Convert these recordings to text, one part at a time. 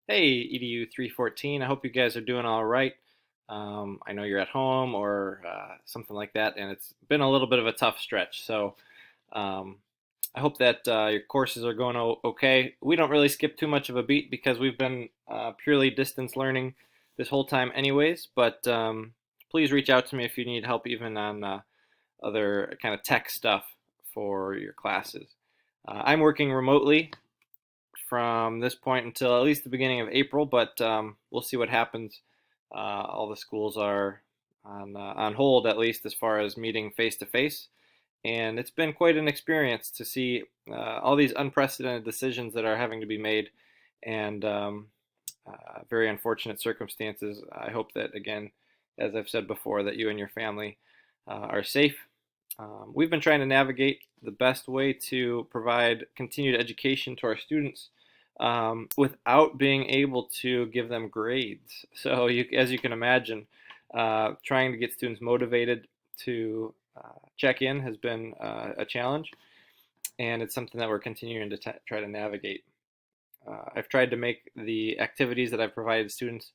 Hey, EDU 314. I hope you guys are doing all right. I know you're at home or something like that, and it's been a little bit of a tough stretch. So um, I hope that your courses are going okay. We don't really skip too much of a beat because we've been purely distance learning this whole time, anyways. But please reach out to me if you need help, even on other kind of tech stuff for your classes. I'm working remotely from this point until at least the beginning of April, but we'll see what happens. All the schools are on hold, at least as far as meeting face to face. And it's been quite an experience to see all these unprecedented decisions that are having to be made and very unfortunate circumstances. I hope that, again, as I've said before, that you and your family are safe. We've been trying to navigate the best way to provide continued education to our students without being able to give them grades. So, as you can imagine, trying to get students motivated to check in has been a challenge, and it's something that we're continuing to try to navigate. I've tried to make the activities that I've provided students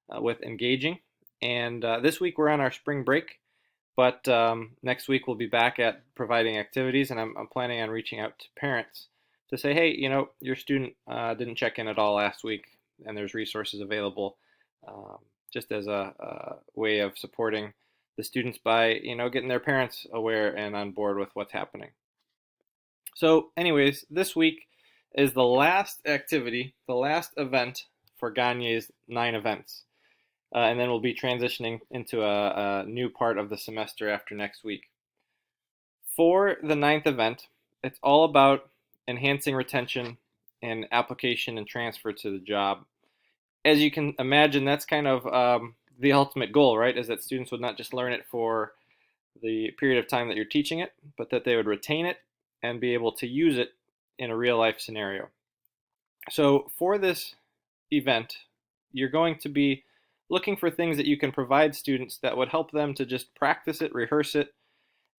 with engaging, and this week we're on our spring break. But next week we'll be back at providing activities, and I'm planning on reaching out to parents to say, hey, your student didn't check in at all last week, and there's resources available, just as a way of supporting the students by, getting their parents aware and on board with what's happening. So, anyways, this week is the last activity, the last event for Gagne's 9 events. And then we'll be transitioning into a new part of the semester after next week. For the 9th event, it's all about enhancing retention and application and transfer to the job. As you can imagine, that's kind of the ultimate goal, right? Is that students would not just learn it for the period of time that you're teaching it, but that they would retain it and be able to use it in a real life scenario. So for this event, you're going to be looking for things that you can provide students that would help them to just practice it, rehearse it,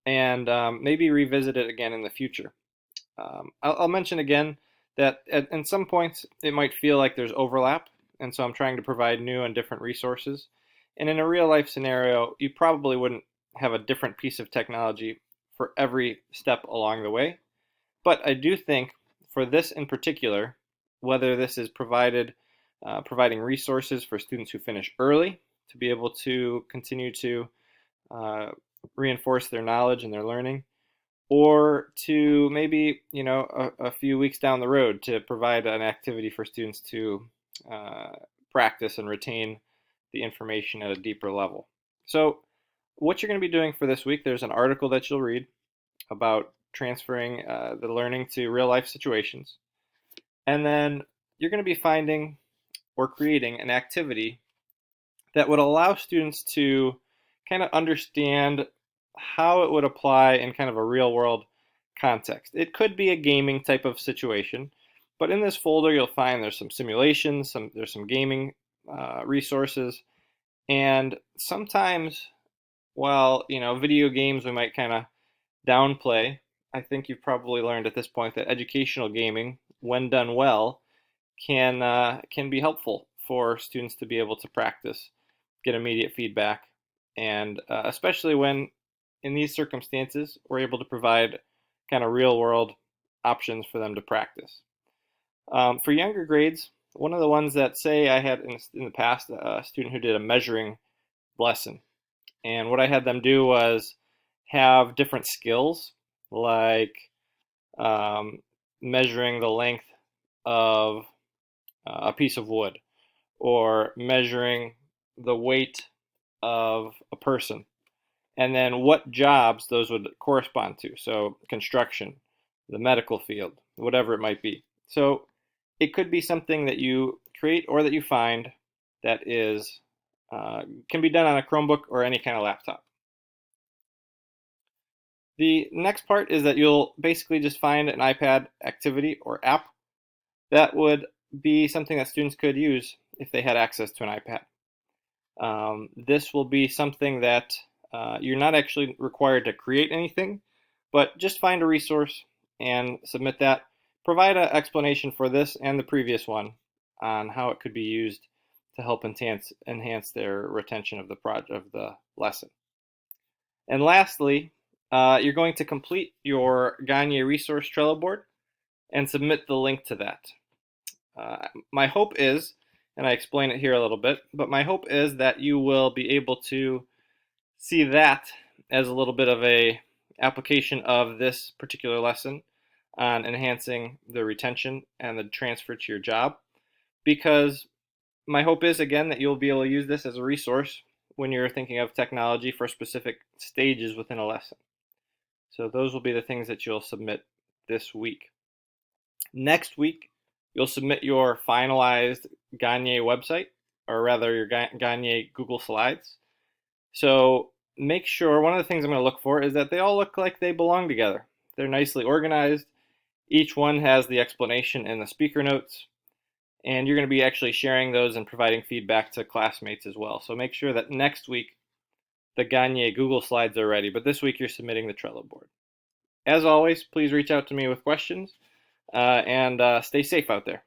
and maybe revisit it again in the future. I'll mention again that at some points it might feel like there's overlap, and so I'm trying to provide new and different resources. And in a real life scenario, you probably wouldn't have a different piece of technology for every step along the way. But I do think for this in particular, whether this is providing resources for students who finish early to be able to continue to uh, reinforce their knowledge and their learning, or to maybe a few weeks down the road to provide an activity for students to uh, practice and retain the information at a deeper level. So what you're going to be doing for this week, there's an article that you'll read about transferring the learning to real life situations. And then you're going to be finding or creating an activity that would allow students to kind of understand how it would apply in kind of a real world context. It could be a gaming type of situation, but in this folder you'll find there's some simulations, there's some gaming resources, and sometimes while video games we might kind of downplay, I think you've probably learned at this point that educational gaming, when done well, can be helpful for students to be able to practice, get immediate feedback, and especially when in these circumstances we're able to provide kind of real world options for them to practice. For younger grades, one of the ones that say I had in the past a student who did a measuring lesson, and what I had them do was have different skills like um, measuring the length of a piece of wood, or measuring the weight of a person, and then what jobs those would correspond to. So, construction, the medical field, whatever it might be. So, it could be something that you create or that you find that is can be done on a Chromebook or any kind of laptop. The next part is that you'll basically just find an iPad activity or app that would be something that students could use if they had access to an iPad. This will be something that you're not actually required to create anything, but just find a resource and submit that. Provide an explanation for this and the previous one on how it could be used to help enhance their retention of the lesson. And lastly, you're going to complete your Gagne resource Trello board and submit the link to that. My hope is, and I explain it here a little bit, but my hope is that you will be able to see that as a little bit of a application of this particular lesson on enhancing the retention and the transfer to your job, because my hope is, again, that you'll be able to use this as a resource when you're thinking of technology for specific stages within a lesson. So those will be the things that you'll submit this week. Next week, you'll submit your finalized Gagne website, or rather your Gagne Google Slides. So make sure, one of the things I'm going to look for is that they all look like they belong together. They're nicely organized. Each one has the explanation in the speaker notes, and you're going to be actually sharing those and providing feedback to classmates as well. So make sure that next week the Gagne Google Slides are ready, but this week you're submitting the Trello board. As always, please reach out to me with questions, and stay safe out there.